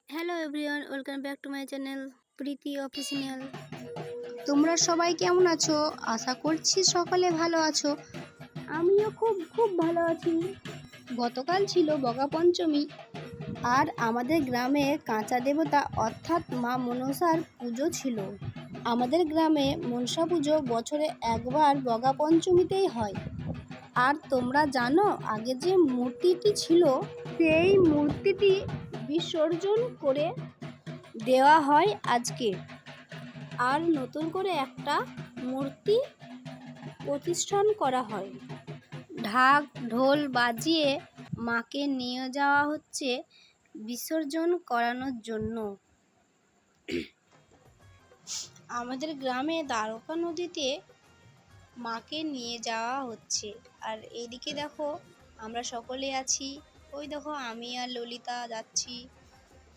Hello everyone, welcome back to my channel Preeti official. তোমরা সবাই কেমন আছো? আশা করছি সকলে ভালো আছো। আমিও খুব ভালো আছি। গতকাল ছিল বগা পঞ্চমী, আর আমাদের গ্রামে কাঁচা দেবতা অর্থাৎ মা মনসার পুজো ছিল। আমাদের গ্রামে মনসা পুজো বছরে একবার বগা পঞ্চমীতেই হয়। আর তোমরা জানো আগে যে মূর্তিটি ছিল সেই মূর্তিটি বিসর্জন করে দেওয়া হয় আজকে, আর নতুন করে একটা মূর্তি প্রতিষ্ঠান করা হয়। ঢাক ঢোল বাজিয়ে মাকে নিয়ে যাওয়া হচ্ছে বিসর্জন করানোর জন্য। আমাদের গ্রামে দ্বারকা নদীতে মাকে নিয়ে যাওয়া হচ্ছে। আর এইদিকে দেখো আমরা সকলে আছি, ওই দেখো আমি আর ললিতা যাচ্ছি।